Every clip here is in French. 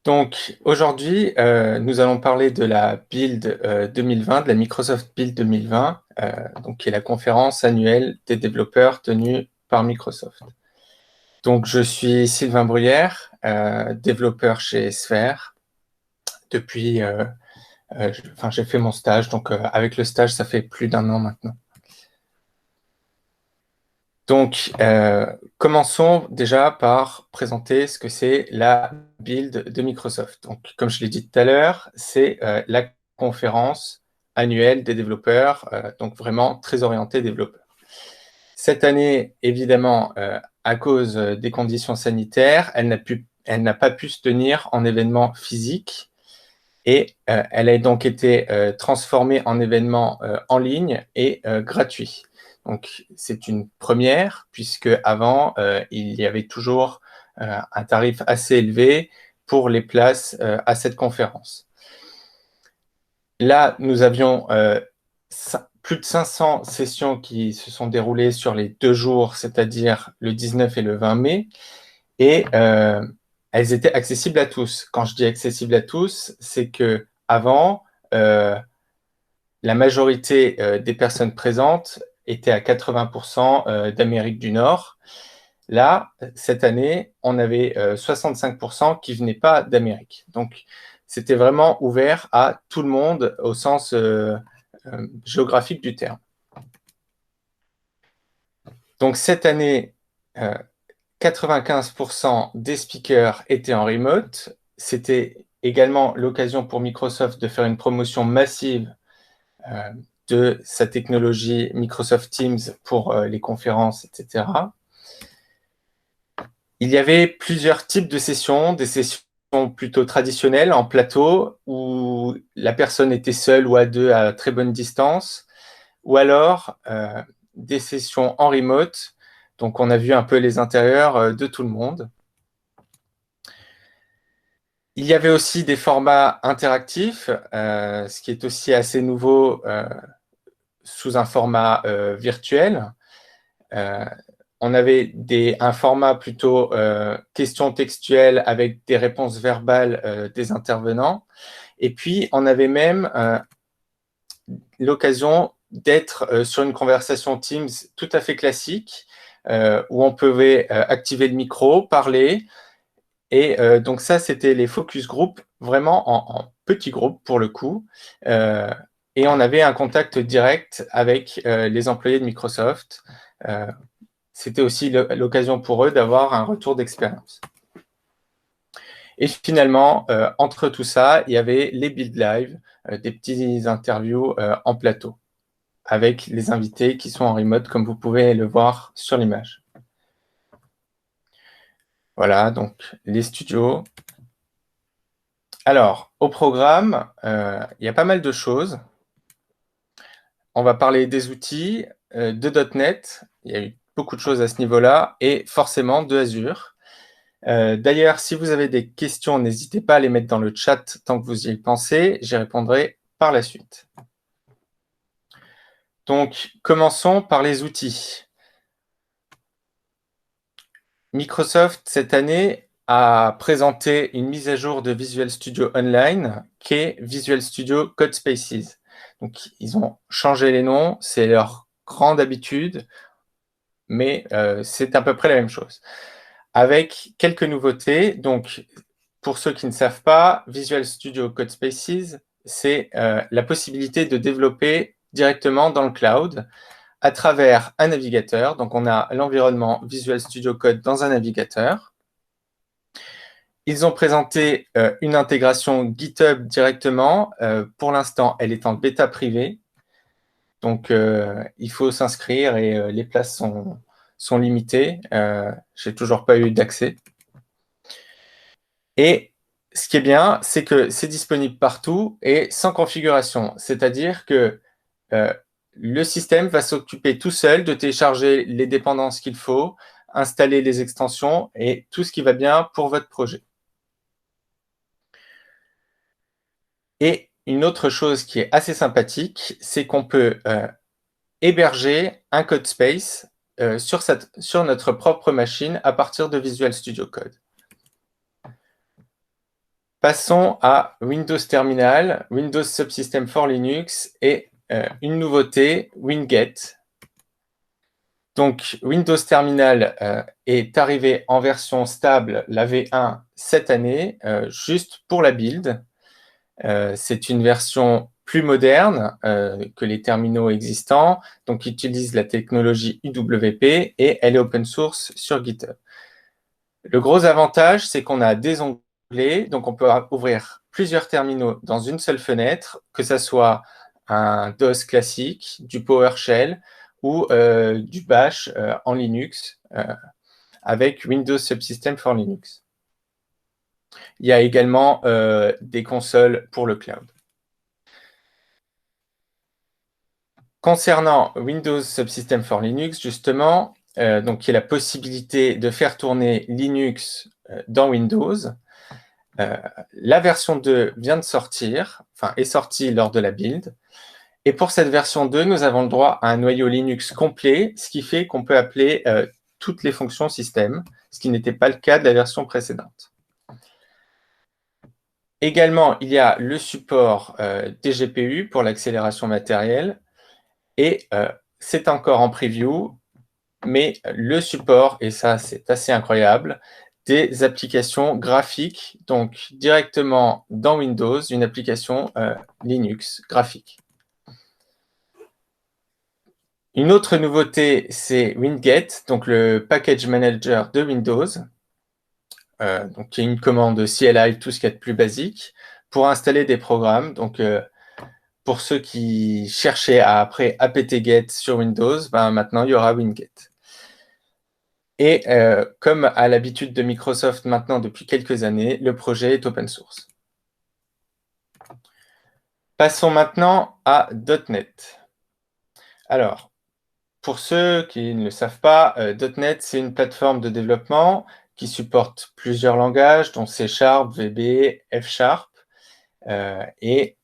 Donc aujourd'hui, nous allons parler de la Build 2020, de la Microsoft Build 2020, donc qui est la conférence annuelle des développeurs tenue par Microsoft. Donc je suis Sylvain Bruyère, développeur chez Sphere. Depuis, j'ai fait mon stage, donc avec le stage, ça fait plus d'1 an maintenant. Donc, commençons déjà par présenter ce que c'est la build de Microsoft. Donc, comme je l'ai dit tout à l'heure, c'est la conférence annuelle des développeurs, donc vraiment très orientée développeurs. Cette année, évidemment, à cause des conditions sanitaires, elle n'a pas pu se tenir en événement physique et elle a donc été transformée en événement en ligne et gratuit. Donc, c'est une première, puisque avant, il y avait toujours un tarif assez élevé pour les places à cette conférence. Là, nous avions plus de 500 sessions qui se sont déroulées sur les 2 jours, c'est-à-dire le 19 et le 20 mai, et elles étaient accessibles à tous. Quand je dis accessibles à tous, c'est que avant, la majorité des personnes présentes étaient à 80% d'Amérique du Nord. Là, cette année, on avait 65% qui venaient pas d'Amérique. Donc, c'était vraiment ouvert à tout le monde au sens géographique du terme. Donc, cette année, 95% des speakers étaient en remote. C'était également l'occasion pour Microsoft de faire une promotion massive de sa technologie Microsoft Teams pour les conférences, etc. Il y avait plusieurs types de sessions, des sessions plutôt traditionnelles en plateau où la personne était seule ou à deux à très bonne distance, ou alors des sessions en remote. Donc on a vu un peu les intérieurs de tout le monde. Il y avait aussi des formats interactifs, ce qui est aussi assez nouveau sous un format virtuel. On avait un format plutôt questions textuelles avec des réponses verbales des intervenants. Et puis, on avait même l'occasion d'être sur une conversation Teams tout à fait classique, où on pouvait activer le micro, parler. Et donc ça, c'était les focus group, vraiment en petits groupes pour le coup. Et on avait un contact direct avec les employés de Microsoft. C'était aussi l'occasion pour eux d'avoir un retour d'expérience. Et finalement, entre tout ça, il y avait les Build Live, des petits interviews en plateau, avec les invités qui sont en remote, comme vous pouvez le voir sur l'image. Voilà, donc les studios. Alors, au programme, il y a pas mal de choses. On va parler des outils, de .NET, il y a eu beaucoup de choses à ce niveau-là, et forcément de Azure. D'ailleurs, si vous avez des questions, n'hésitez pas à les mettre dans le chat tant que vous y pensez, j'y répondrai par la suite. Donc, commençons par les outils. Microsoft, cette année, a présenté une mise à jour de Visual Studio Online qui est Visual Studio Codespaces. Donc, ils ont changé les noms, c'est leur grande habitude, mais c'est à peu près la même chose. Avec quelques nouveautés, donc pour ceux qui ne savent pas, Visual Studio Codespaces, c'est la possibilité de développer directement dans le cloud à travers un navigateur. Donc, on a l'environnement Visual Studio Code dans un navigateur. Ils ont présenté une intégration GitHub directement. Pour l'instant, elle est en bêta privée. Donc, il faut s'inscrire et les places sont limitées. J'ai toujours pas eu d'accès. Et ce qui est bien, c'est que c'est disponible partout et sans configuration. C'est-à-dire que le système va s'occuper tout seul de télécharger les dépendances qu'il faut, installer les extensions et tout ce qui va bien pour votre projet. Et une autre chose qui est assez sympathique, c'est qu'on peut héberger un code space sur notre propre machine à partir de Visual Studio Code. Passons à Windows Terminal, Windows Subsystem for Linux et une nouveauté, Winget. Donc, Windows Terminal est arrivé en version stable, la V1, cette année, juste pour la build. C'est une version plus moderne que les terminaux existants, donc qui utilise la technologie UWP et elle est open source sur GitHub. Le gros avantage, c'est qu'on a des onglets, donc on peut ouvrir plusieurs terminaux dans une seule fenêtre, que ce soit un DOS classique, du PowerShell ou du Bash en Linux avec Windows Subsystem for Linux. Il y a également des consoles pour le cloud. Concernant Windows Subsystem for Linux, justement, donc qui est la possibilité de faire tourner Linux dans Windows, la version 2 vient de sortir, enfin est sortie lors de la build. Et pour cette version 2, nous avons le droit à un noyau Linux complet, ce qui fait qu'on peut appeler toutes les fonctions système, ce qui n'était pas le cas de la version précédente. Également, il y a le support des GPU pour l'accélération matérielle et c'est encore en preview, mais le support, et ça c'est assez incroyable, des applications graphiques, donc directement dans Windows, une application Linux graphique. Une autre nouveauté, c'est Winget, donc le package manager de Windows, donc qui est une commande CLI, tout ce qu'il y a de plus basique, pour installer des programmes. Donc, pour ceux qui cherchaient à après apt-get sur Windows, ben, maintenant il y aura Winget. Et comme à l'habitude de Microsoft maintenant depuis quelques années, le projet est open source. Passons maintenant à .NET. Alors, pour ceux qui ne le savent pas, .NET, c'est une plateforme de développement qui supporte plusieurs langages, dont C#, VB, F#, et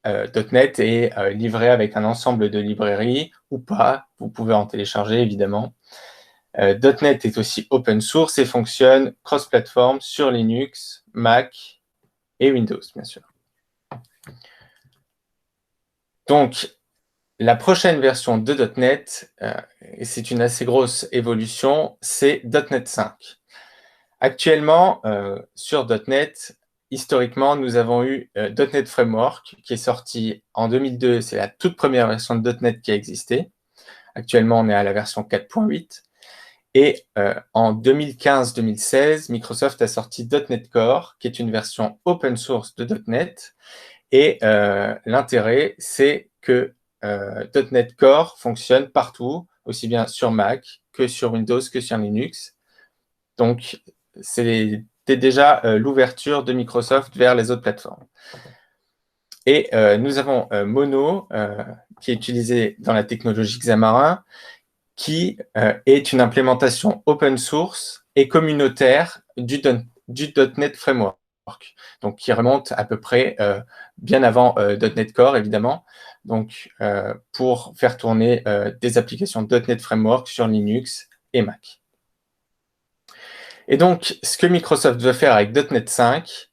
.NET est livré avec un ensemble de librairies, ou pas, vous pouvez en télécharger évidemment. .NET est aussi open source et fonctionne cross-platform sur Linux, Mac et Windows, bien sûr. Donc, la prochaine version de .NET, et c'est une assez grosse évolution, c'est .NET 5. Actuellement, sur .NET, historiquement, nous avons eu .NET Framework qui est sorti en 2002. C'est la toute première version de .NET qui a existé. Actuellement, on est à la version 4.8. Et en 2015-2016, Microsoft a sorti .NET Core, qui est une version open source de .NET. Et l'intérêt, c'est que .NET Core fonctionne partout, aussi bien sur Mac que sur Windows que sur Linux. Donc, c'était déjà l'ouverture de Microsoft vers les autres plateformes. Et nous avons Mono, qui est utilisé dans la technologie Xamarin, qui est une implémentation open source et communautaire du .NET Framework, donc qui remonte à peu près bien avant .NET Core, évidemment, donc pour faire tourner des applications .NET Framework sur Linux et Mac. Et donc, ce que Microsoft veut faire avec .NET 5,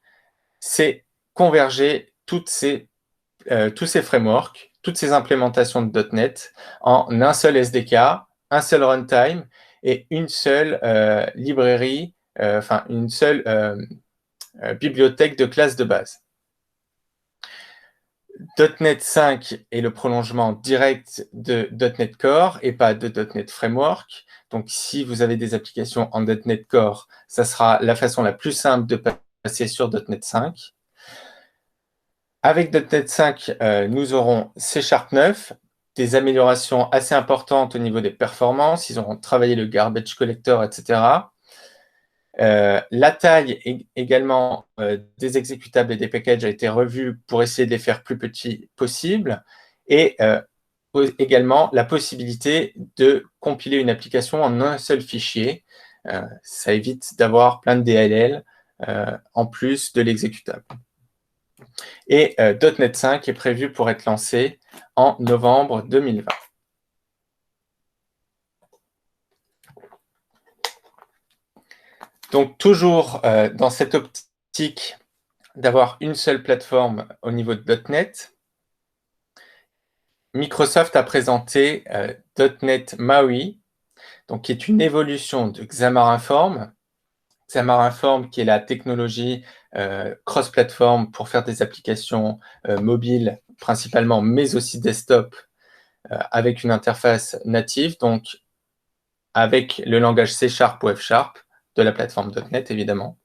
c'est converger tous ces frameworks, toutes ces implémentations de .NET en un seul SDK, un seul runtime et une seule librairie, enfin une seule bibliothèque de classe de base. .NET 5 est le prolongement direct de .NET Core et pas de .NET Framework. Donc, si vous avez des applications en .NET Core, ça sera la façon la plus simple de passer sur .NET 5. Avec .NET 5, nous aurons C# 9, des améliorations assez importantes au niveau des performances. Ils auront travaillé le garbage collector, etc. La taille également des exécutables et des packages a été revue pour essayer de les faire plus petits possible. Et également la possibilité de compiler une application en un seul fichier. Ça évite d'avoir plein de DLL en plus de l'exécutable. Et .NET 5 est prévu pour être lancé en novembre 2020. Donc, toujours dans cette optique d'avoir une seule plateforme au niveau de .NET. Microsoft a présenté .NET MAUI, donc qui est une évolution de Xamarin Forms. Xamarin Forms, qui est la technologie cross-platform pour faire des applications mobiles principalement, mais aussi desktop, avec une interface native, donc avec le langage C# ou F# de la plateforme .NET, évidemment.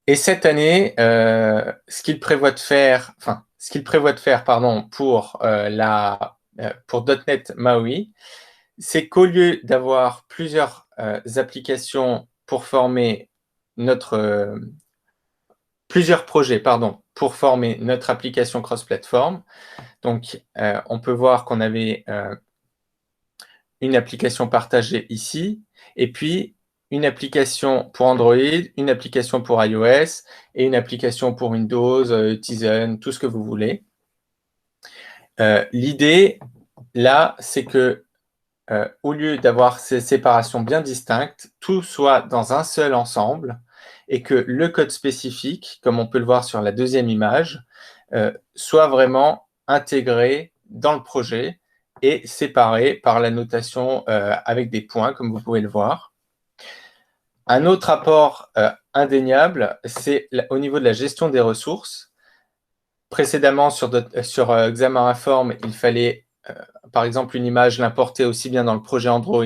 Et cette année, ce qu'il prévoit de faire, pour .NET MAUI, c'est qu'au lieu d'avoir plusieurs applications pour former plusieurs projets, pour former notre application cross-platform. Donc, on peut voir qu'on avait une application partagée ici, et puis une application pour Android, une application pour iOS, et une application pour Windows, Tizen, tout ce que vous voulez. L'idée, là, c'est que au lieu d'avoir ces séparations bien distinctes, tout soit dans un seul ensemble et que le code spécifique, comme on peut le voir sur la deuxième image, soit vraiment intégré dans le projet et séparé par la notation avec des points, comme vous pouvez le voir. Un autre apport indéniable, c'est au niveau de la gestion des ressources. Précédemment, sur Xamarin Forms, il fallait par exemple, une image l'importer aussi bien dans le projet Android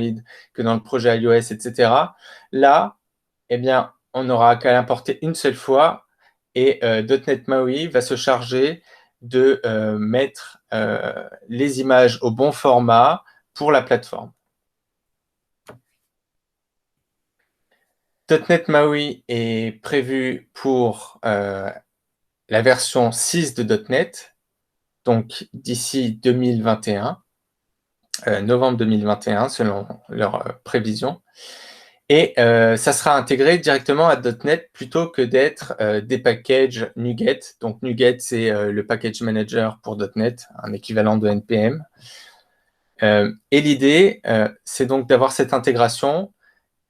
que dans le projet iOS, etc. Là, eh bien, on n'aura qu'à l'importer une seule fois et .NET MAUI va se charger de mettre les images au bon format pour la plateforme. .NET MAUI est prévu pour la version 6 de .NET, donc d'ici 2021. Novembre 2021, selon leurs prévisions. Et ça sera intégré directement à .NET plutôt que d'être des packages NuGet. Donc NuGet, c'est le package manager pour .NET, un équivalent de NPM. Et l'idée, c'est donc d'avoir cette intégration.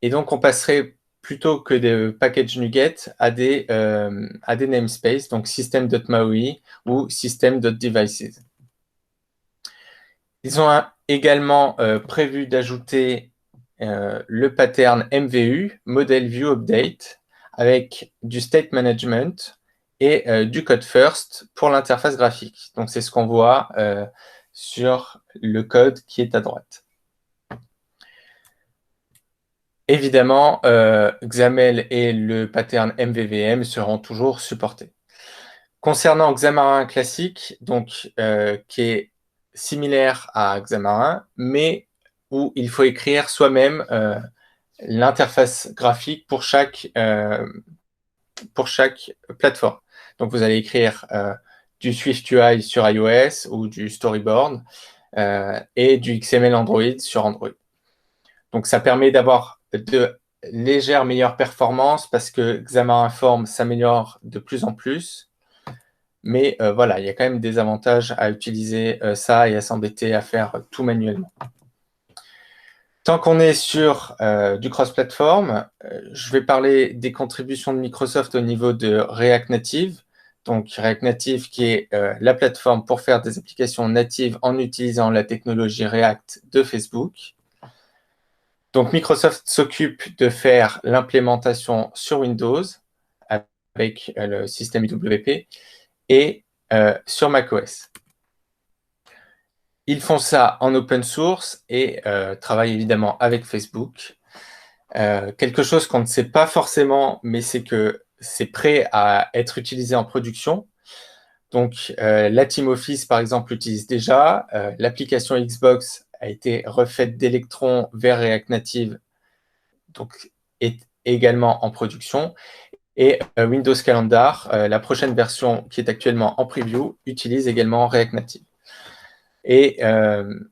Et donc, on passerait plutôt que des packages NuGet à des namespaces, donc system.maui ou system.devices. Ils ont également prévu d'ajouter le pattern MVU, Model View Update, avec du state management et du code first pour l'interface graphique. Donc, c'est ce qu'on voit sur le code qui est à droite. Évidemment, XAML et le pattern MVVM seront toujours supportés. Concernant Xamarin classique, donc, qui est similaire à Xamarin, mais où il faut écrire soi-même l'interface graphique pour chaque plateforme. Donc, vous allez écrire du SwiftUI sur iOS ou du Storyboard et du XML Android sur Android. Donc, ça permet d'avoir de légères meilleures performances parce que Xamarin Forms s'améliore de plus en plus. Mais voilà, il y a quand même des avantages à utiliser ça et à s'embêter à faire tout manuellement. Tant qu'on est sur du cross-platform, je vais parler des contributions de Microsoft au niveau de React Native. Donc React Native qui est la plateforme pour faire des applications natives en utilisant la technologie React de Facebook. Donc Microsoft s'occupe de faire l'implémentation sur Windows avec le système IWP et sur macOS. Ils font ça en open source et travaillent évidemment avec Facebook. Quelque chose qu'on ne sait pas forcément, mais c'est que c'est prêt à être utilisé en production. Donc, la Team Office, par exemple, l'utilise déjà. L'application Xbox a été refaite d'Electron vers React Native, donc est également en production. Et Windows Calendar, la prochaine version qui est actuellement en preview, utilise également React Native. Et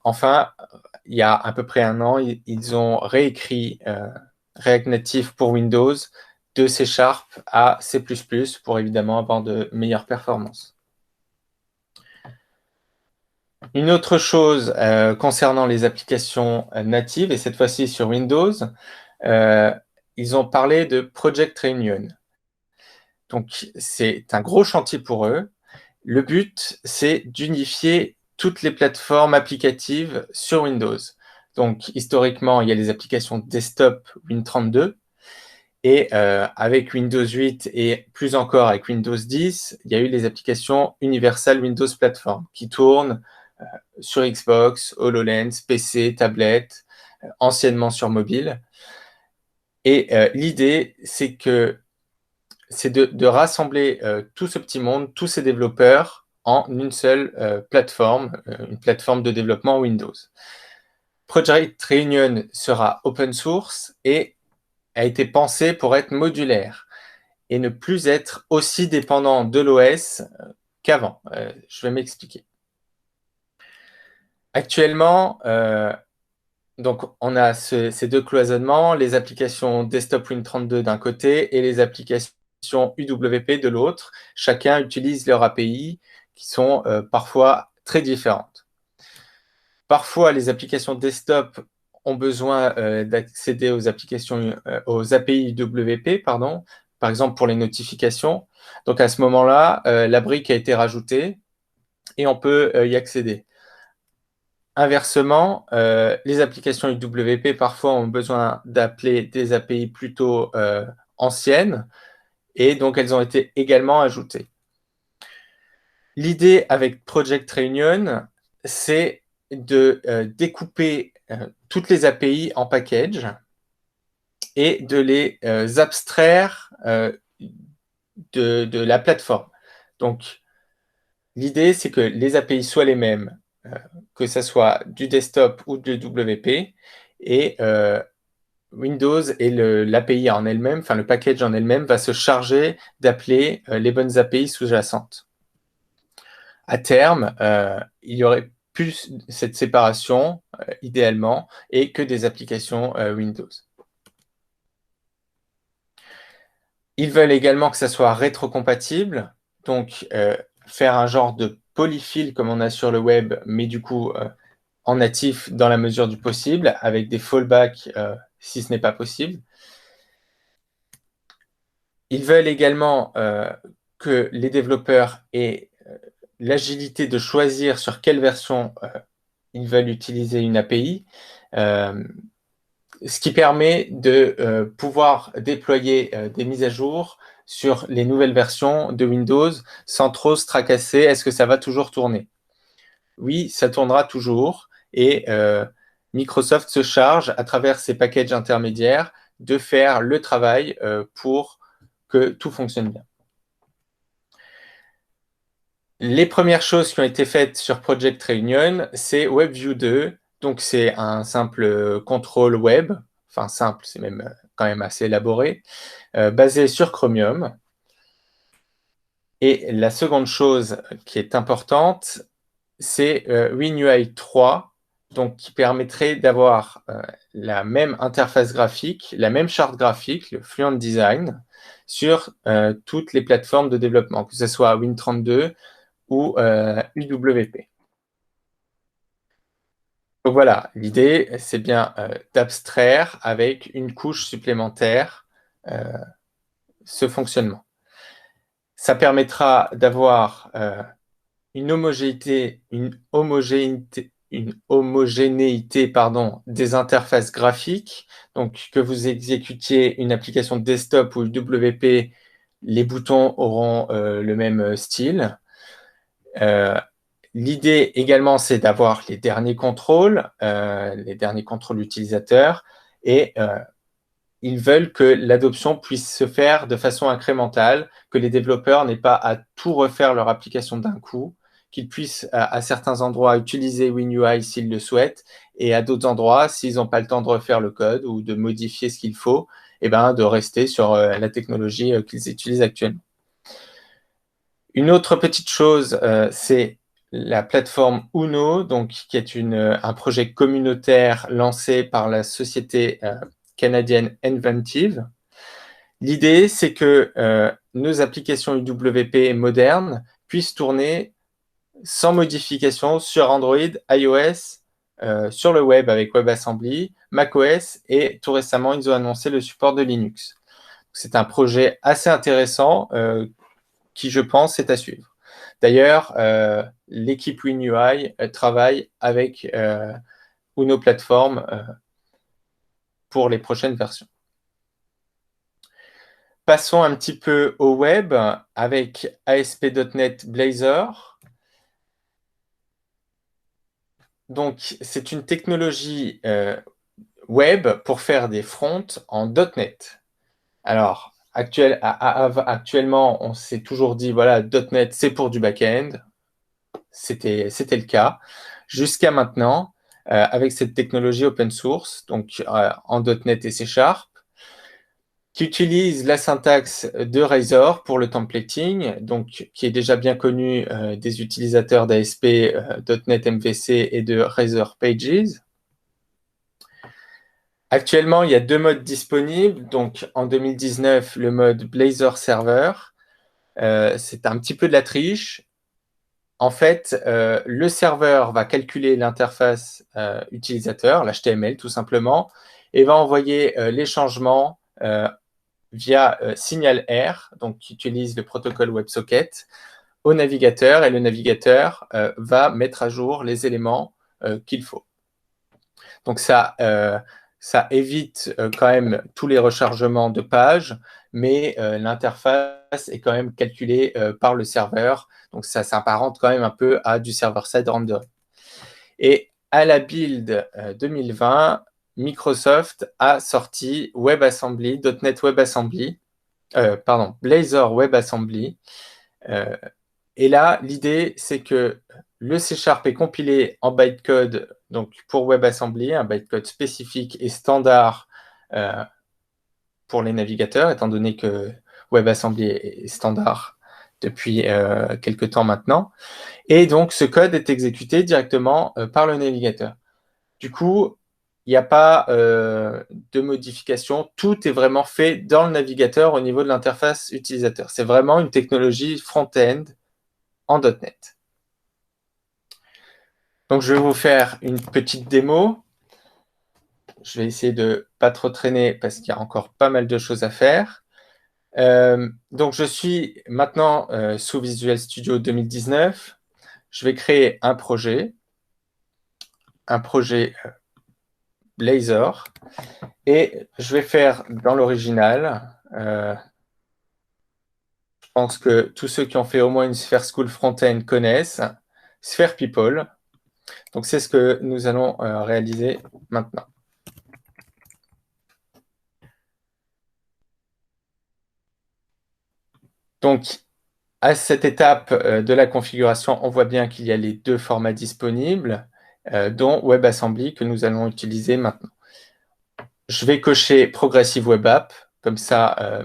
enfin, il y a à peu près un an, ils ont réécrit React Native pour Windows de C# à C++ pour évidemment avoir de meilleures performances. Une autre chose concernant les applications natives, et cette fois-ci sur Windows, ils ont parlé de Project Reunion. Donc, c'est un gros chantier pour eux. Le but, c'est d'unifier toutes les plateformes applicatives sur Windows. Donc, historiquement, il y a les applications desktop Win32. Et avec Windows 8 et plus encore avec Windows 10, il y a eu les applications Universal Windows Platform qui tournent sur Xbox, HoloLens, PC, tablette, anciennement sur mobile. Et l'idée, c'est de rassembler tout ce petit monde, tous ces développeurs en une seule plateforme, une plateforme de développement Windows. Project Reunion sera open source et a été pensé pour être modulaire et ne plus être aussi dépendant de l'OS qu'avant. Je vais m'expliquer. Actuellement, donc on a ces deux cloisonnements, les applications desktop Win32 d'un côté et les applications UWP de l'autre. Chacun utilise leurs API qui sont parfois très différentes. Parfois, les applications desktop ont besoin d'accéder aux applications, aux API UWP, pardon, par exemple pour les notifications. Donc à ce moment-là, la brique a été rajoutée et on peut y accéder. Inversement, les applications UWP parfois ont besoin d'appeler des API plutôt anciennes et donc elles ont été également ajoutées. L'idée avec Project Reunion, c'est de découper toutes les API en packages et de les abstraire de la plateforme. Donc, l'idée, c'est que les API soient les mêmes, que ce soit du desktop ou du WP, et Windows et l'API en elle-même, enfin le package en elle-même, va se charger d'appeler les bonnes API sous-jacentes. À terme, il y aurait plus cette séparation, idéalement, et que des applications Windows. Ils veulent également que ça soit rétrocompatible, donc faire un genre de polyfill comme on a sur le web, mais du coup en natif dans la mesure du possible, avec des fallbacks si ce n'est pas possible. Ils veulent également que les développeurs aient l'agilité de choisir sur quelle version ils veulent utiliser une API, ce qui permet de pouvoir déployer des mises à jour sur les nouvelles versions de Windows sans trop se tracasser. Est-ce que ça va toujours tourner? Oui, ça tournera toujours et Microsoft se charge à travers ces packages intermédiaires de faire le travail pour que tout fonctionne bien. Les premières choses qui ont été faites sur Project Reunion, c'est WebView 2. Donc, c'est un simple contrôle web. Enfin, simple, c'est même quand même assez élaboré, basé sur Chromium. Et la seconde chose qui est importante, c'est WinUI 3, donc qui permettrait d'avoir la même interface graphique, la même charte graphique, le Fluent Design, sur toutes les plateformes de développement, que ce soit Win32 ou UWP. Donc voilà, l'idée, c'est bien d'abstraire avec une couche supplémentaire ce fonctionnement. Ça permettra d'avoir une homogénéité des interfaces graphiques. Donc, que vous exécutiez une application desktop ou UWP, les boutons auront le même style. L'idée également, c'est d'avoir les derniers contrôles utilisateurs, et ils veulent que l'adoption puisse se faire de façon incrémentale, que les développeurs n'aient pas à tout refaire leur application d'un coup, qu'ils puissent à certains endroits utiliser WinUI s'ils le souhaitent, et à d'autres endroits, s'ils n'ont pas le temps de refaire le code ou de modifier ce qu'il faut, eh ben, de rester sur la technologie qu'ils utilisent actuellement. Une autre petite chose, c'est la plateforme Uno, donc, qui est un projet communautaire lancé par la société canadienne Inventive. L'idée, c'est que nos applications UWP modernes puissent tourner sans modification sur Android, iOS, sur le web avec WebAssembly, macOS, et tout récemment, ils ont annoncé le support de Linux. C'est un projet assez intéressant qui, je pense, est à suivre. D'ailleurs, l'équipe WinUI travaille avec Uno Platform pour les prochaines versions. Passons un petit peu au web avec ASP.NET Blazor. Donc, c'est une technologie web pour faire des fronts en .NET. Alors, actuellement, on s'est toujours dit, voilà, .NET, c'est pour du back-end. C'était le cas. Jusqu'à maintenant, avec cette technologie open source, donc en .NET et C#, qui utilise la syntaxe de Razor pour le templating, donc qui est déjà bien connu des utilisateurs d'ASP, .NET MVC et de Razor Pages. Actuellement, il y a 2 modes disponibles. Donc, en 2019, le mode Blazor Server. C'est un petit peu de la triche. En fait, le serveur va calculer l'interface utilisateur, l'HTML tout simplement, et va envoyer les changements via signal R, donc qui utilise le protocole WebSocket, au navigateur, et le navigateur va mettre à jour les éléments qu'il faut. Donc ça évite quand même tous les rechargements de pages, mais l'interface est quand même calculée par le serveur. Donc ça s'apparente quand même un peu à du server-side rendering. Et à la build 2020, Microsoft a sorti WebAssembly, .NET WebAssembly, Blazor WebAssembly. Et là, l'idée, c'est que le C# est compilé en bytecode, donc pour WebAssembly, un bytecode spécifique et standard pour les navigateurs, étant donné que WebAssembly est standard depuis quelques temps maintenant. Et donc, ce code est exécuté directement par le navigateur. Du coup, il n'y a pas de modification. Tout est vraiment fait dans le navigateur au niveau de l'interface utilisateur. C'est vraiment une technologie front-end en .NET. Donc, je vais vous faire une petite démo. Je vais essayer de pas trop traîner parce qu'il y a encore pas mal de choses à faire. Donc, je suis maintenant sous Visual Studio 2019. Je vais créer un projet Blazor, et je vais faire dans l'original. Je pense que tous ceux qui ont fait au moins une Sphere School Front-End connaissent Sphere People. Donc, c'est ce que nous allons réaliser maintenant. Donc, à cette étape de la configuration, on voit bien qu'il y a les 2 formats disponibles, dont WebAssembly que nous allons utiliser maintenant. Je vais cocher Progressive Web App, comme ça,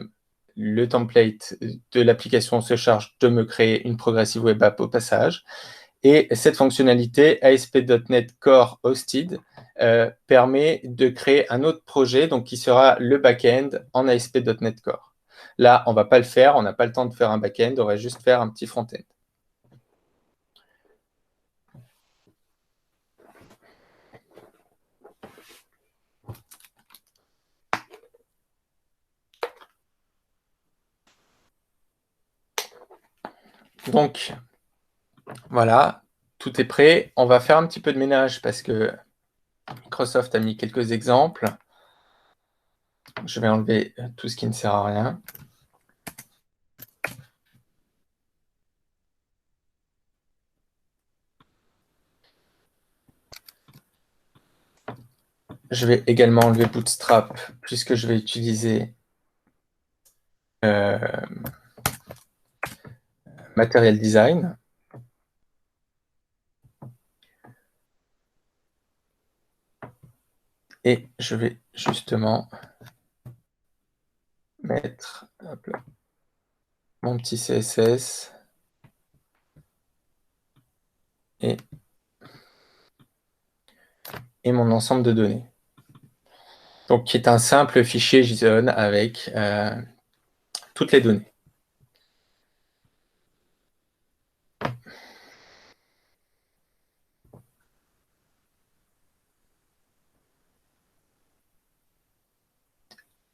le template de l'application se charge de me créer une Progressive Web App au passage. Et cette fonctionnalité, ASP.NET Core Hosted, permet de créer un autre projet donc qui sera le back-end en ASP.NET Core. Là, on ne va pas le faire, on n'a pas le temps de faire un back-end, on va juste faire un petit front-end. Donc, voilà, tout est prêt. On va faire un petit peu de ménage parce que Microsoft a mis quelques exemples. Je vais enlever tout ce qui ne sert à rien. Je vais également enlever Bootstrap puisque je vais utiliser Material Design. Et je vais justement mettre mon petit CSS et mon ensemble de données. Donc, qui est un simple fichier JSON avec toutes les données.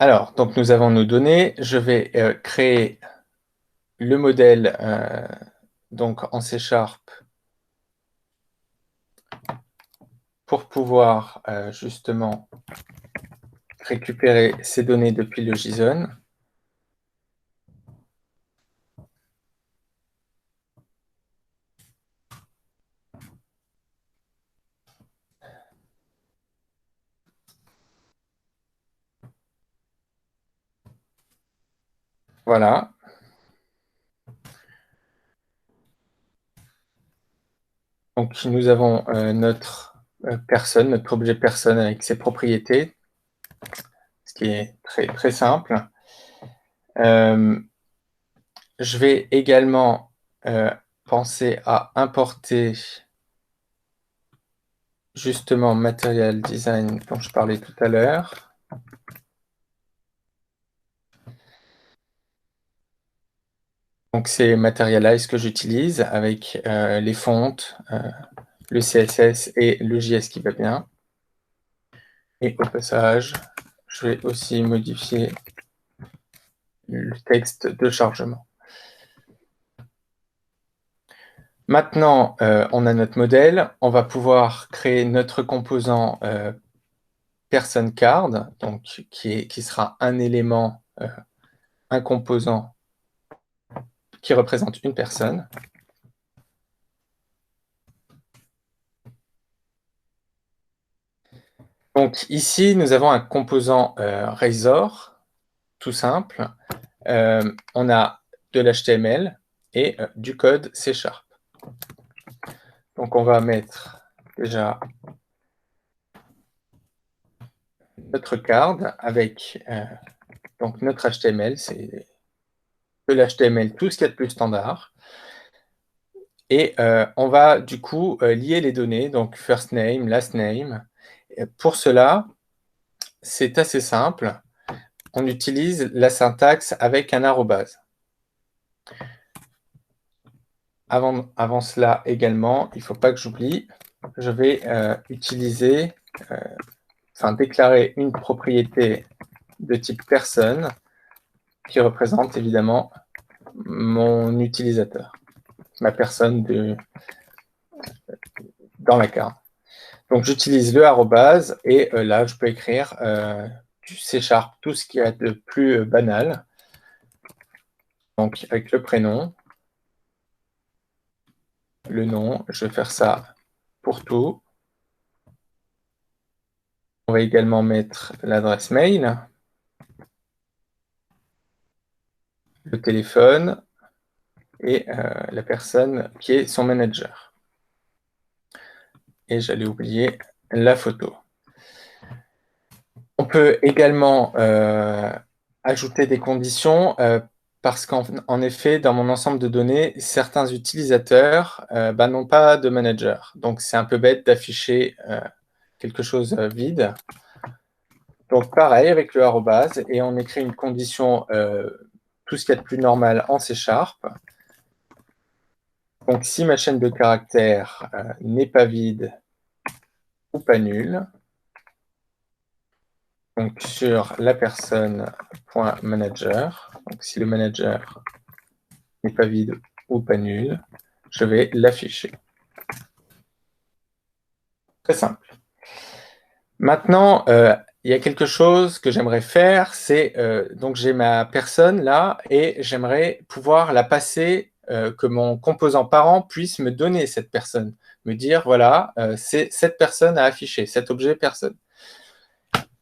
Alors, donc nous avons nos données. Je vais créer le modèle donc en C# pour pouvoir justement récupérer ces données depuis le JSON. Voilà. Donc nous avons notre personne, notre objet personne avec ses propriétés, ce qui est très, très simple. Je vais également penser à importer justement Material Design dont je parlais tout à l'heure. Donc c'est Materialize que j'utilise avec les fontes, le CSS et le JS qui va bien. Et au passage, je vais aussi modifier le texte de chargement. Maintenant, on a notre modèle. On va pouvoir créer notre composant person card, donc qui sera un élément, un composant qui représente une personne. Donc ici, nous avons un composant Razor, tout simple. On a de l'HTML et du code C#. Donc on va mettre déjà notre card avec donc notre HTML, c'est de l'HTML, tout ce qu'il y a de plus standard. Et on va du coup lier les données, donc first name, last name. Et pour cela, c'est assez simple. On utilise la syntaxe avec un arrobase. Avant cela également, il ne faut pas que j'oublie, je vais utiliser, déclarer une propriété de type personne qui représente évidemment mon utilisateur, ma personne dans la carte. Donc j'utilise le arrobase et là je peux écrire du C#, tout ce qu'il y a de plus banal. Donc avec le prénom, le nom, je vais faire ça pour tout. On va également mettre l'adresse mail, le téléphone et la personne qui est son manager. Et j'allais oublier la photo. On peut également ajouter des conditions parce qu'en effet, dans mon ensemble de données, certains utilisateurs n'ont pas de manager. Donc, c'est un peu bête d'afficher quelque chose vide. Donc, pareil avec le arrobase, et on écrit une condition, tout ce qu'il y a de plus normal en C#. Donc, si ma chaîne de caractères n'est pas vide ou pas nulle, donc sur la personne.manager, donc si le manager n'est pas vide ou pas nul, je vais l'afficher. Très simple. Maintenant, il y a quelque chose que j'aimerais faire, c'est donc j'ai ma personne là et j'aimerais pouvoir la passer, que mon composant parent puisse me donner cette personne, me dire voilà, c'est cette personne à afficher, cet objet personne.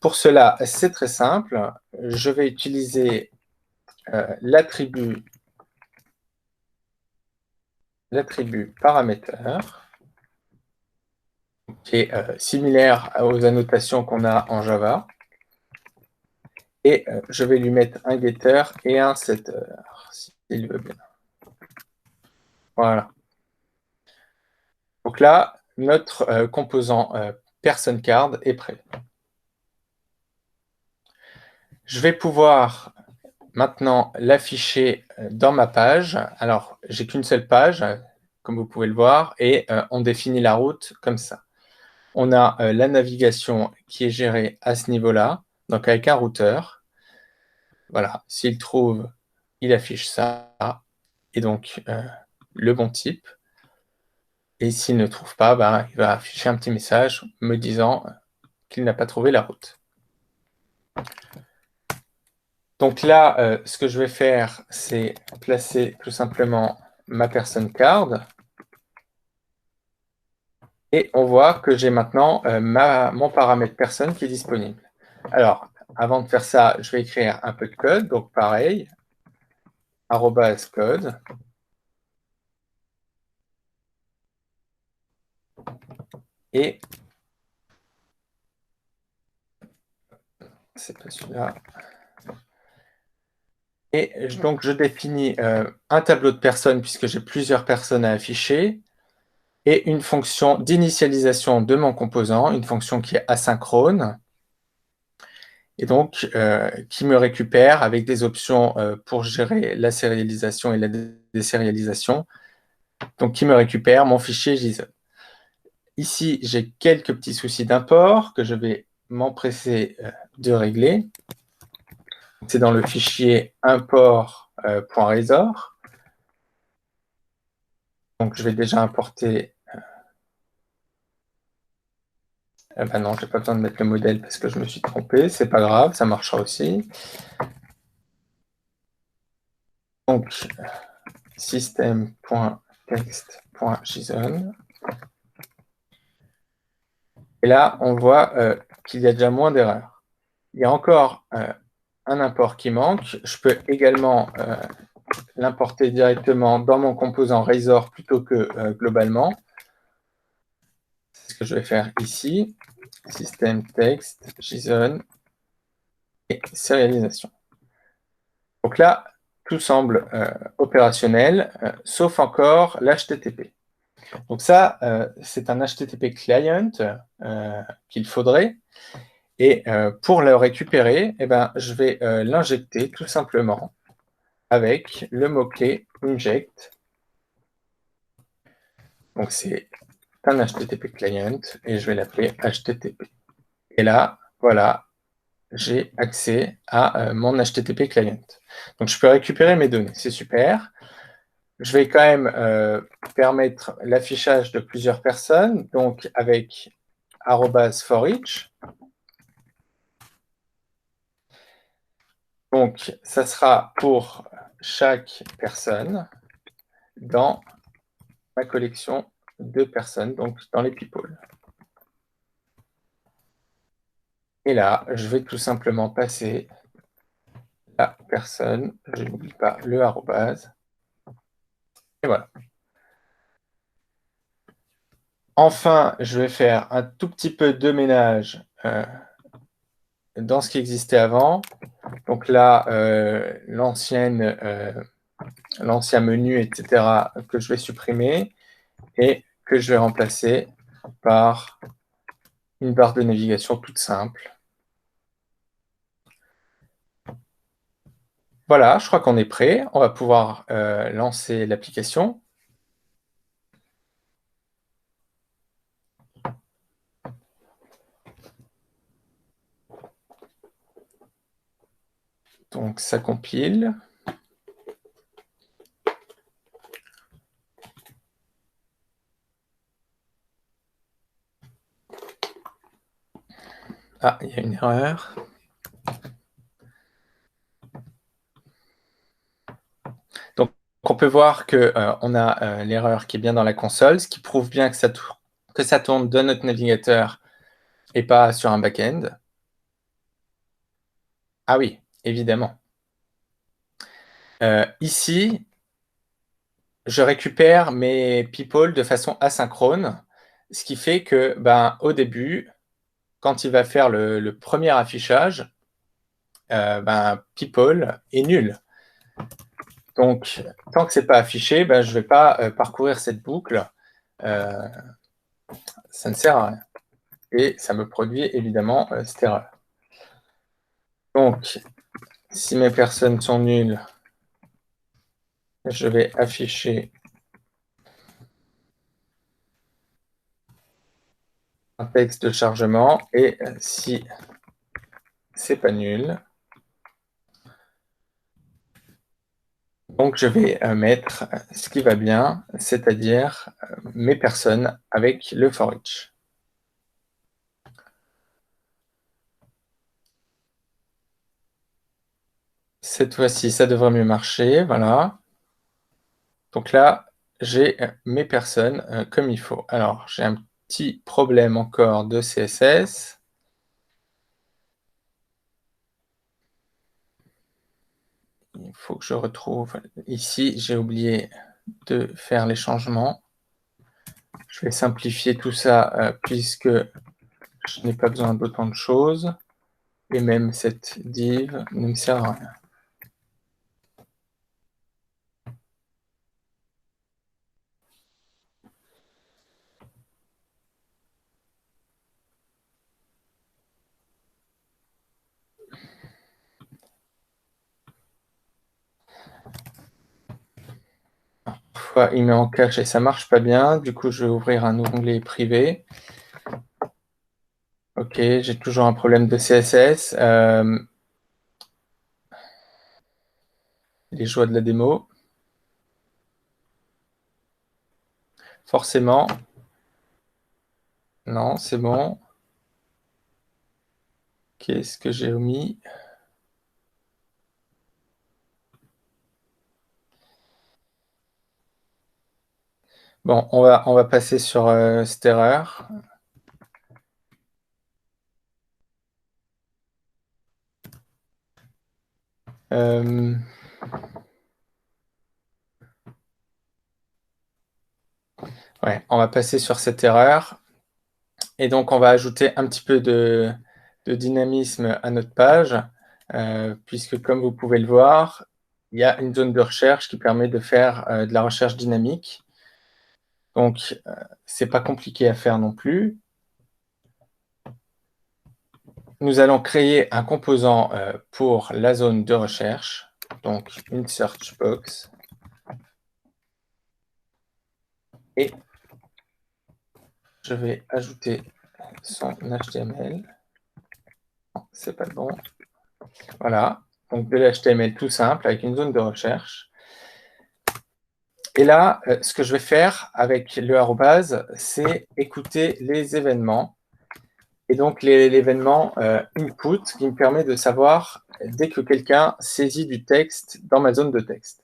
Pour cela, c'est très simple. Je vais utiliser l'attribut parameter, qui est similaire aux annotations qu'on a en Java. Et je vais lui mettre un getter et un setter, s'il veut bien. Voilà. Donc là, notre composant person card est prêt. Je vais pouvoir maintenant l'afficher dans ma page. Alors, j'ai qu'une seule page, comme vous pouvez le voir, et on définit la route comme ça. On a la navigation qui est gérée à ce niveau-là, donc avec un routeur. Voilà, s'il trouve, il affiche ça, et donc le bon type. Et s'il ne trouve pas, il va afficher un petit message me disant qu'il n'a pas trouvé la route. Donc là, ce que je vais faire, c'est placer tout simplement ma personne card. Et on voit que j'ai maintenant mon paramètre personne qui est disponible. Alors, avant de faire ça, je vais écrire un peu de code. Donc pareil, @code. Et c'est pas celui-là. Et donc je définis un tableau de personnes puisque j'ai plusieurs personnes à afficher, et une fonction d'initialisation de mon composant, une fonction qui est asynchrone, et donc qui me récupère avec des options pour gérer la sérialisation et la désérialisation, donc qui me récupère mon fichier JSON. Ici, j'ai quelques petits soucis d'import que je vais m'empresser de régler. C'est dans le fichier import.resort. Donc, je vais déjà importer. Non, je n'ai pas besoin de mettre le modèle parce que je me suis trompé. C'est pas grave, ça marchera aussi. Donc, system.text.json. Et là, on voit qu'il y a déjà moins d'erreurs. Il y a encore un import qui manque. Je peux également l'importer directement dans mon composant Razor plutôt que globalement. C'est ce que je vais faire ici. System text, JSON et sérialisation. Donc là, tout semble opérationnel, sauf encore l'HTTP. Donc ça, c'est un HTTP client qu'il faudrait. Et pour le récupérer, je vais l'injecter tout simplement avec le mot-clé inject. Donc c'est un HTTP client et je vais l'appeler HTTP. Et là, voilà, j'ai accès à mon HTTP client. Donc je peux récupérer mes données, c'est super. Je vais quand même permettre l'affichage de plusieurs personnes, donc avec @forEach. Donc ça sera pour chaque personne dans ma collection de personnes, donc dans les people. Et là, je vais tout simplement passer la personne, je n'oublie pas le arrobase, et voilà. Enfin, je vais faire un tout petit peu de ménage dans ce qui existait avant. Donc là, l'ancien menu, etc., que je vais supprimer et que je vais remplacer par une barre de navigation toute simple. Voilà, je crois qu'on est prêt. On va pouvoir lancer l'application. Donc, ça compile. Ah, il y a une erreur. Donc, on peut voir qu'on a l'erreur qui est bien dans la console, ce qui prouve bien que ça tourne de notre navigateur et pas sur un back-end. Ah oui, évidemment. Ici, je récupère mes people de façon asynchrone, ce qui fait que, au début, quand il va faire le premier affichage, people est nul. Donc, tant que c'est pas affiché, je ne vais pas parcourir cette boucle. Ça ne sert à rien. Et ça me produit évidemment cette erreur. Donc, si mes personnes sont nulles, je vais afficher un texte de chargement. Et si c'est pas nul, Donc, je vais mettre ce qui va bien, c'est-à-dire mes personnes avec le for each. Cette fois-ci, ça devrait mieux marcher, voilà. Donc là, j'ai mes personnes comme il faut. Alors, j'ai un petit problème encore de CSS. Il faut que je retrouve ici, j'ai oublié de faire les changements. Je vais simplifier tout ça puisque je n'ai pas besoin d'autant de choses. Et même cette div ne me sert à rien. Parfois, il met en cache et ça marche pas bien. Du coup, je vais ouvrir un onglet privé. Ok, j'ai toujours un problème de CSS. Les joies de la démo. Forcément. Non, c'est bon. Qu'est-ce que j'ai omis? Bon, on va passer sur cette erreur. Ouais, on va passer sur cette erreur. Et donc, on va ajouter un petit peu de dynamisme à notre page, puisque comme vous pouvez le voir, il y a une zone de recherche qui permet de faire de la recherche dynamique. Donc, c'est pas compliqué à faire non plus. Nous allons créer un composant pour la zone de recherche, donc une search box. Et je vais ajouter son HTML. Non, c'est pas bon. Voilà, donc de l'HTML tout simple avec une zone de recherche. Et là, ce que je vais faire avec le arrobase, c'est écouter les événements. Et donc l'événement input qui me permet de savoir dès que quelqu'un saisit du texte dans ma zone de texte.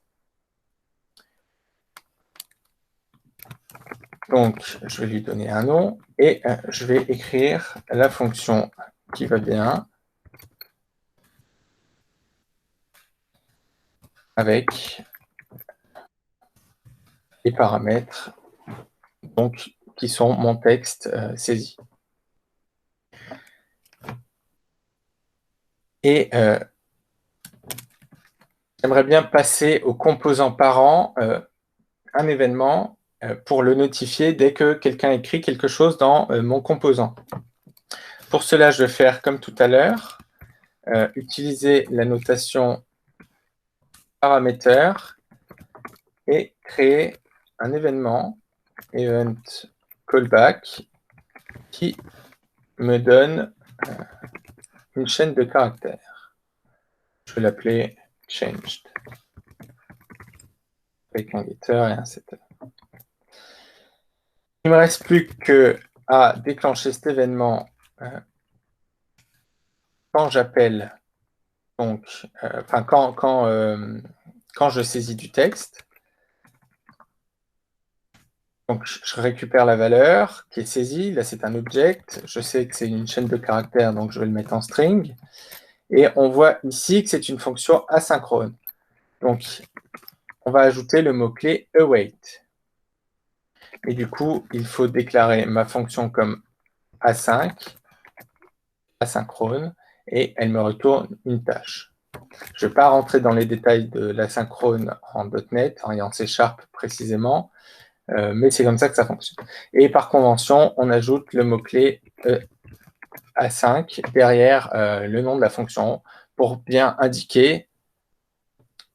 Donc, je vais lui donner un nom et je vais écrire la fonction qui va bien avec les paramètres donc, qui sont mon texte saisi. Et j'aimerais bien passer au composant parent un événement pour le notifier dès que quelqu'un écrit quelque chose dans mon composant. Pour cela, je vais faire comme tout à l'heure, utiliser la notation parameter et créer un événement, event callback, qui me donne une chaîne de caractères. Je vais l'appeler changed, avec un getter et un setter. Il ne me reste plus qu'à déclencher cet événement quand j'appelle, donc, quand je saisis du texte. Donc, je récupère la valeur qui est saisie. Là, c'est un object. Je sais que c'est une chaîne de caractères, donc je vais le mettre en string. Et on voit ici que c'est une fonction asynchrone. Donc, on va ajouter le mot-clé await. Et du coup, il faut déclarer ma fonction comme async, asynchrone, et elle me retourne une tâche. Je ne vais pas rentrer dans les détails de l'asynchrone en .NET, en C# précisément, mais c'est comme ça que ça fonctionne. Et par convention, on ajoute le mot-clé async derrière le nom de la fonction pour bien indiquer,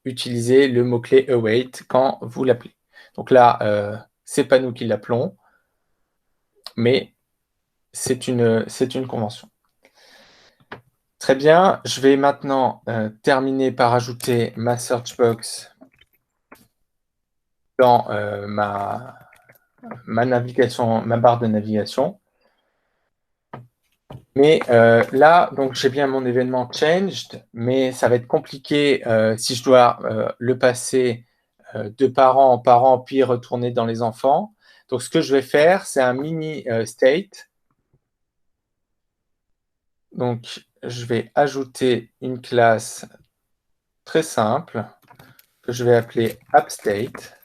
utiliser le mot-clé await quand vous l'appelez. Donc là, c'est pas nous qui l'appelons, mais c'est une convention. Très bien, je vais maintenant terminer par ajouter ma search box dans ma navigation, ma barre de navigation. Mais là, donc j'ai bien mon événement changed, mais ça va être compliqué si je dois le passer de parent en parent, puis retourner dans les enfants. Donc ce que je vais faire, c'est un mini state. Donc je vais ajouter une classe très simple que je vais appeler appState.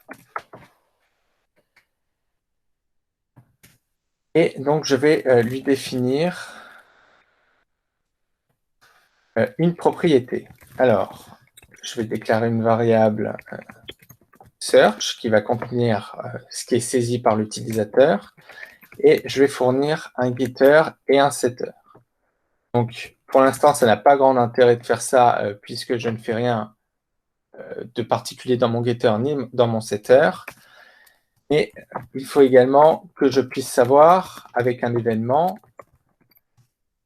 Et donc je vais lui définir une propriété. Alors, je vais déclarer une variable search qui va contenir ce qui est saisi par l'utilisateur et je vais fournir un getter et un setter. Donc, pour l'instant, ça n'a pas grand intérêt de faire ça puisque je ne fais rien de particulier dans mon getter ni dans mon setter. Mais il faut également que je puisse savoir avec un événement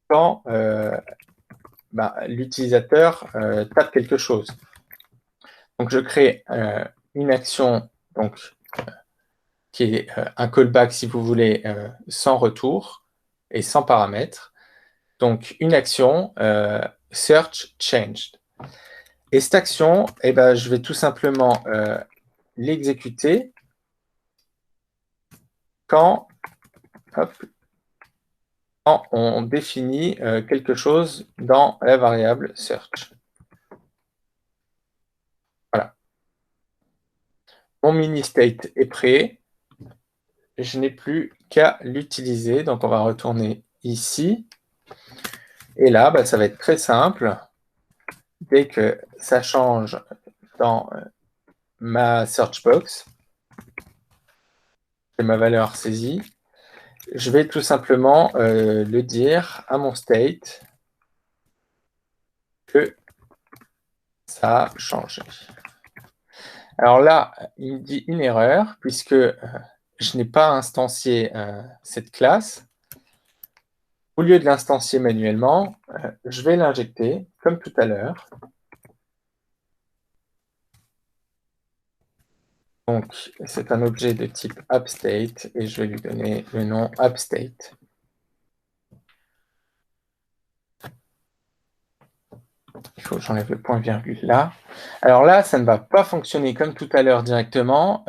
quand l'utilisateur tape quelque chose. Donc, je crée une action qui est un callback, si vous voulez, sans retour et sans paramètres. Donc, une action search changed. Et cette action, je vais tout simplement l'exécuter quand on définit quelque chose dans la variable search. Voilà. Mon mini-state est prêt. Je n'ai plus qu'à l'utiliser. Donc, on va retourner ici. Et là, ça va être très simple. Dès que ça change dans ma search box, c'est ma valeur saisie, je vais tout simplement le dire à mon state que ça a changé. Alors là, il me dit une erreur puisque je n'ai pas instancié cette classe. Au lieu de l'instancier manuellement, je vais l'injecter comme tout à l'heure. Donc, c'est un objet de type appState et je vais lui donner le nom appState. Il faut que j'enlève le point-virgule là. Alors là, ça ne va pas fonctionner comme tout à l'heure directement,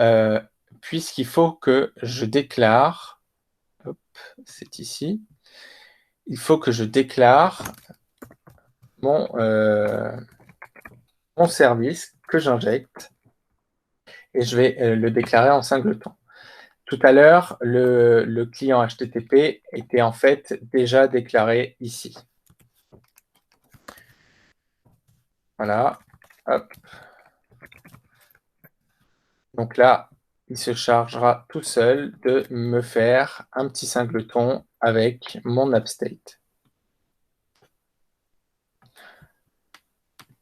puisqu'il faut que je déclare, c'est ici, il faut que je déclare mon service que j'injecte et je vais le déclarer en singleton. Tout à l'heure, le client HTTP était en fait déjà déclaré ici. Voilà. Hop. Donc là, il se chargera tout seul de me faire un petit singleton avec mon appState.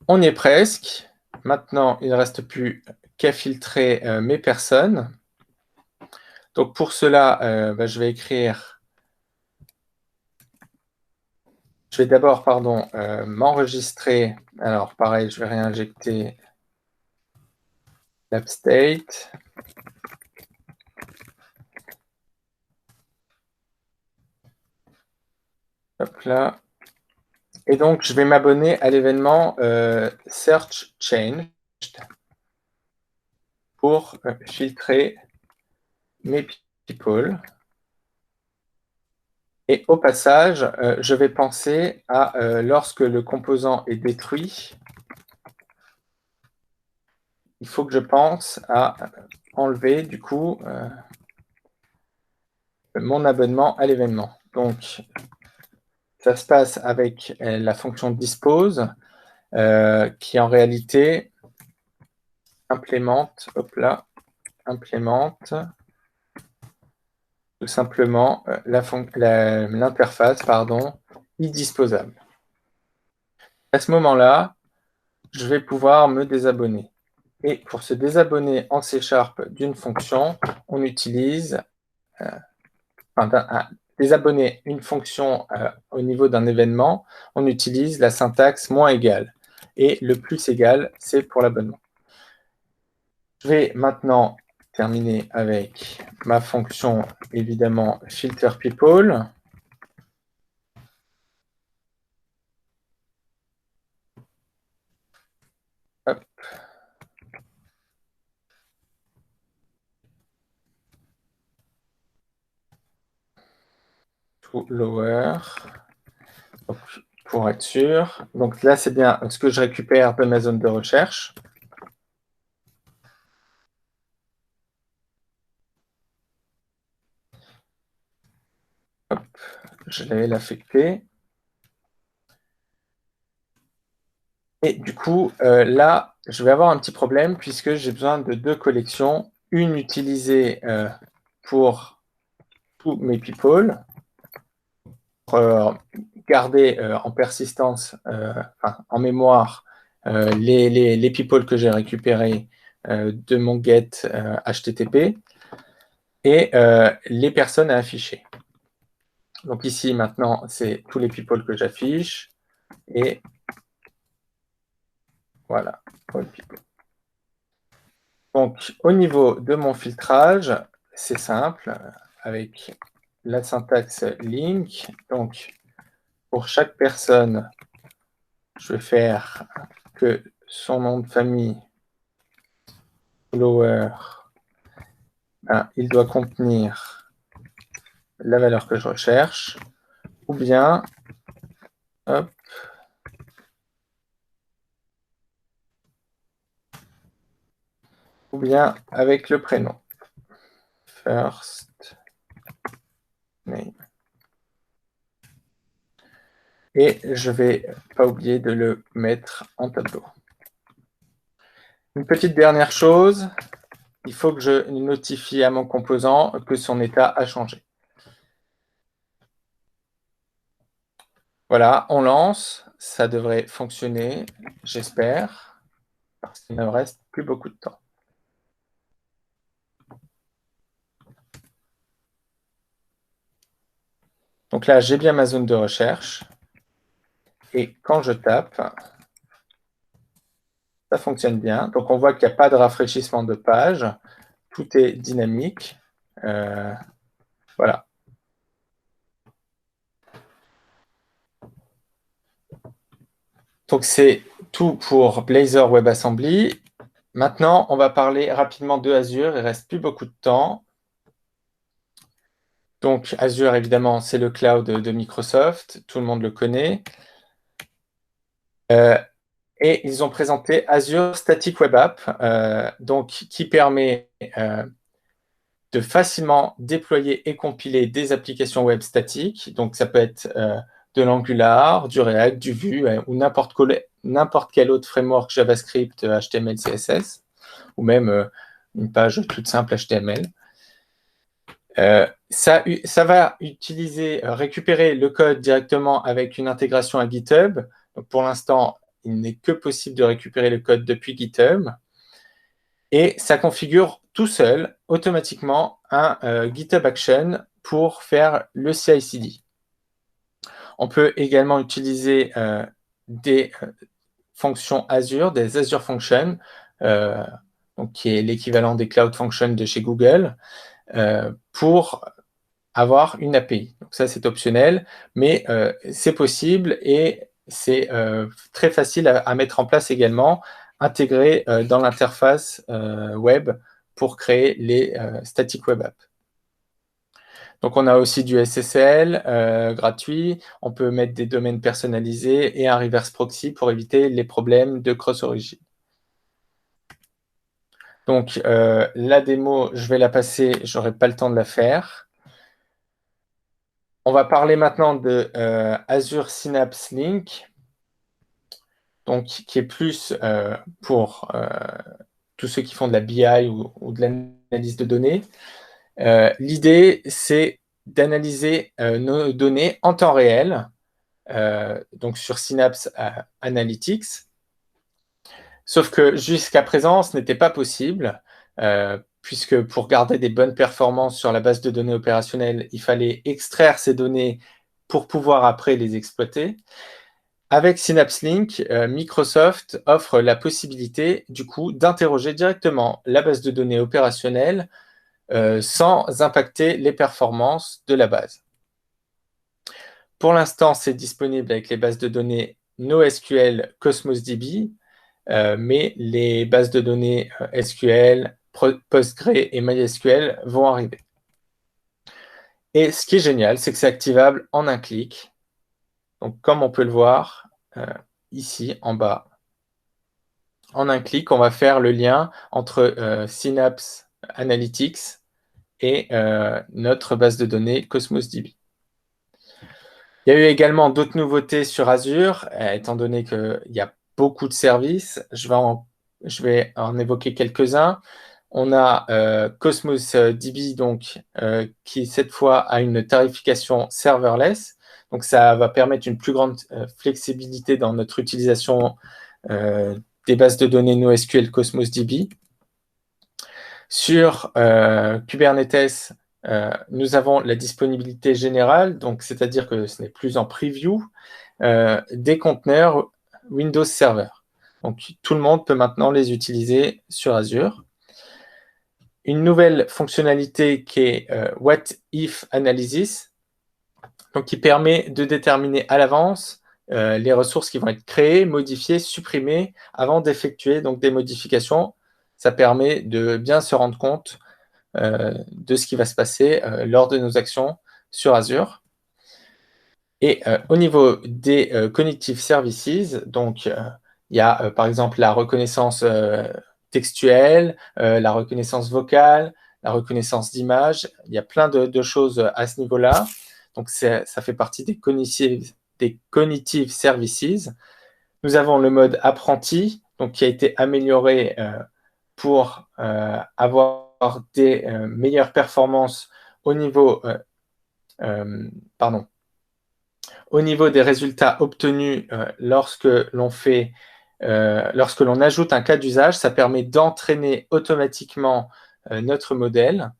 On y est presque. Maintenant, il ne reste plus qu'à filtrer mes personnes. Donc pour cela, je vais écrire... Je vais d'abord, m'enregistrer. Alors pareil, je vais réinjecter l'appState. Hop là. Et donc, je vais m'abonner à l'événement Search Changed pour filtrer mes people. Et au passage, je vais penser à lorsque le composant est détruit, il faut que je pense à enlever du coup mon abonnement à l'événement. Donc, ça se passe avec la fonction dispose qui en réalité implémente, implémente tout simplement l'interface idisposable. À ce moment-là, je vais pouvoir me désabonner. Et pour se désabonner en C# d'une fonction, on utilise désabonner une fonction au niveau d'un événement, on utilise la syntaxe moins égal. Et le plus égal, c'est pour l'abonnement. Je vais maintenant terminer avec ma fonction, évidemment, filter people. Hop. To lower. Donc, pour être sûr. Donc là, c'est bien ce que je récupère de ma zone de recherche. Hop, je vais l'affecter. Et du coup, là, je vais avoir un petit problème puisque j'ai besoin de deux collections. Une utilisée pour tous mes people, pour garder en persistance, en mémoire, les people que j'ai récupérés de mon get HTTP et les personnes à afficher. Donc ici, maintenant, c'est tous les people que j'affiche et voilà, all people. Donc, au niveau de mon filtrage, c'est simple, avec la syntaxe link. Donc, pour chaque personne, je vais faire que son nom de famille, follower, il doit contenir la valeur que je recherche, ou bien, hop, ou bien avec le prénom. First name. Et je vais pas oublier de le mettre en tableau. Une petite dernière chose, il faut que je notifie à mon composant que son état a changé. Voilà, on lance, ça devrait fonctionner, j'espère, parce qu'il ne me reste plus beaucoup de temps. Donc là, j'ai bien ma zone de recherche. Et quand je tape, ça fonctionne bien. Donc on voit qu'il n'y a pas de rafraîchissement de page. Tout est dynamique. Voilà. Donc c'est tout pour Blazor WebAssembly. Maintenant, on va parler rapidement de Azure. Il ne reste plus beaucoup de temps. Donc Azure, évidemment, c'est le cloud de Microsoft. Tout le monde le connaît. Et ils ont présenté Azure Static Web App, donc, qui permet de facilement déployer et compiler des applications web statiques. Donc, ça peut être de l'Angular, du React, du Vue ou n'importe quel autre framework JavaScript, HTML, CSS, ou même une page toute simple HTML. Ça va récupérer le code directement avec une intégration à GitHub. Donc, pour l'instant, il n'est que possible de récupérer le code depuis GitHub. Et ça configure tout seul, automatiquement, un GitHub Action pour faire le CI/CD. On peut également utiliser des fonctions Azure, des Azure Functions, donc qui est l'équivalent des Cloud Functions de chez Google, pour avoir une API. Donc ça, c'est optionnel, mais c'est possible et c'est très facile à mettre en place également, intégré dans l'interface web pour créer les static web apps. Donc on a aussi du SSL gratuit, on peut mettre des domaines personnalisés et un reverse proxy pour éviter les problèmes de cross-origin. Donc la démo, je vais la passer, j'aurai pas le temps de la faire. On va parler maintenant de Azure Synapse Link, donc, qui est plus pour tous ceux qui font de la BI ou de l'analyse de données. L'idée, c'est d'analyser nos données en temps réel, donc sur Synapse Analytics. Sauf que jusqu'à présent, ce n'était pas possible, puisque pour garder des bonnes performances sur la base de données opérationnelle, il fallait extraire ces données pour pouvoir après les exploiter. Avec Synapse Link, Microsoft offre la possibilité, du coup, d'interroger directement la base de données opérationnelle sans impacter les performances de la base. Pour l'instant, c'est disponible avec les bases de données NoSQL Cosmos DB, mais les bases de données SQL, Postgre et MySQL vont arriver. Et ce qui est génial, c'est que c'est activable en un clic. Donc, comme on peut le voir ici en bas, en un clic, on va faire le lien entre Synapse Analytics et notre base de données Cosmos DB. Il y a eu également d'autres nouveautés sur Azure, étant donné qu'il y a beaucoup de services. Je vais en évoquer quelques-uns. On a Cosmos DB, donc, qui cette fois a une tarification serverless. Donc, ça va permettre une plus grande flexibilité dans notre utilisation des bases de données NoSQL Cosmos DB. Sur Kubernetes, nous avons la disponibilité générale, donc c'est-à-dire que ce n'est plus en preview, des conteneurs Windows Server. Donc, tout le monde peut maintenant les utiliser sur Azure. Une nouvelle fonctionnalité qui est What If Analysis, donc qui permet de déterminer à l'avance les ressources qui vont être créées, modifiées, supprimées avant d'effectuer donc des modifications. Ça permet de bien se rendre compte de ce qui va se passer lors de nos actions sur Azure. Et au niveau des Cognitive Services, donc il y a par exemple la reconnaissance textuelle, la reconnaissance vocale, la reconnaissance d'image. Il y a plein de choses à ce niveau-là. Donc ça fait partie des Cognitive Services. Nous avons le mode apprenti, donc qui a été amélioré pour avoir des meilleures performances au niveau, au niveau des résultats obtenus lorsque l'on ajoute un cas d'usage. Ça permet d'entraîner automatiquement notre modèle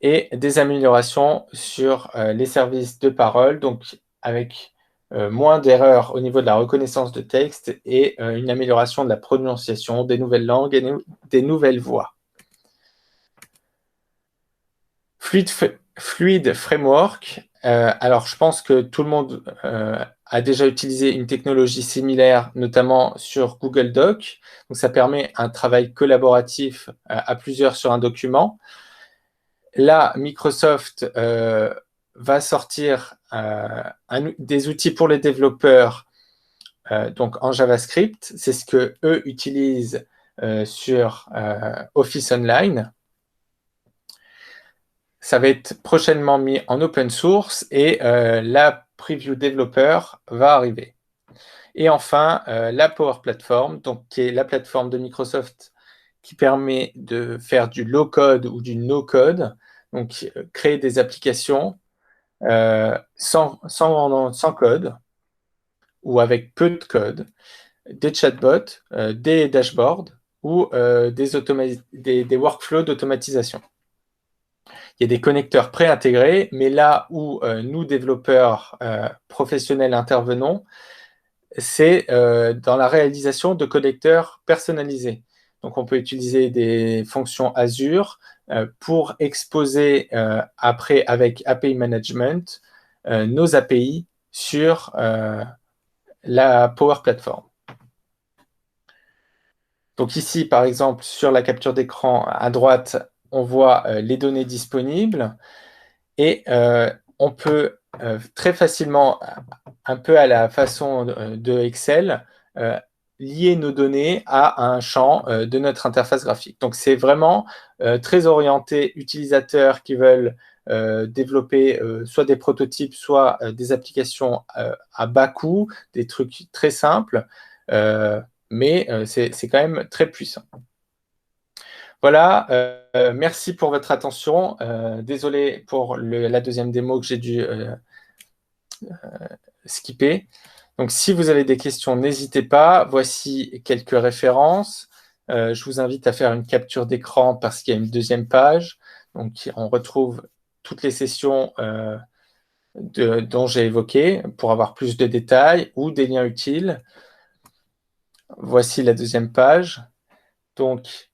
et des améliorations sur les services de parole, donc avec moins d'erreurs au niveau de la reconnaissance de texte et une amélioration de la prononciation des nouvelles langues et des nouvelles voix. Fluid Framework. Alors, je pense que tout le monde a déjà utilisé une technologie similaire, notamment sur Google Doc. Donc, ça permet un travail collaboratif à plusieurs sur un document. Là, Microsoft va sortir des outils pour les développeurs donc en JavaScript. C'est ce que eux utilisent sur Office Online. Ça va être prochainement mis en open source et la preview développeur va arriver. Et enfin, la Power Platform, donc, qui est la plateforme de Microsoft qui permet de faire du low-code ou du no-code, donc créer des applications sans code ou avec peu de code, des chatbots, des dashboards ou des workflows d'automatisation. Il y a des connecteurs préintégrés, mais là où nous, développeurs professionnels, intervenons, c'est dans la réalisation de connecteurs personnalisés. Donc, on peut utiliser des fonctions Azure pour exposer après, avec API Management, nos API sur la Power Platform. Donc ici, par exemple, sur la capture d'écran à droite, on voit les données disponibles. Et on peut très facilement, un peu à la façon de Excel, lier nos données à un champ de notre interface graphique. Donc, c'est vraiment très orienté utilisateurs qui veulent développer soit des prototypes, soit des applications à bas coût, des trucs très simples, mais c'est quand même très puissant. Voilà, merci pour votre attention. Désolé pour la deuxième démo que j'ai dû skipper. Donc, si vous avez des questions, n'hésitez pas. Voici quelques références. Je vous invite à faire une capture d'écran parce qu'il y a une deuxième page. Donc, on retrouve toutes les sessions dont j'ai évoqué pour avoir plus de détails ou des liens utiles. Voici la deuxième page. Donc,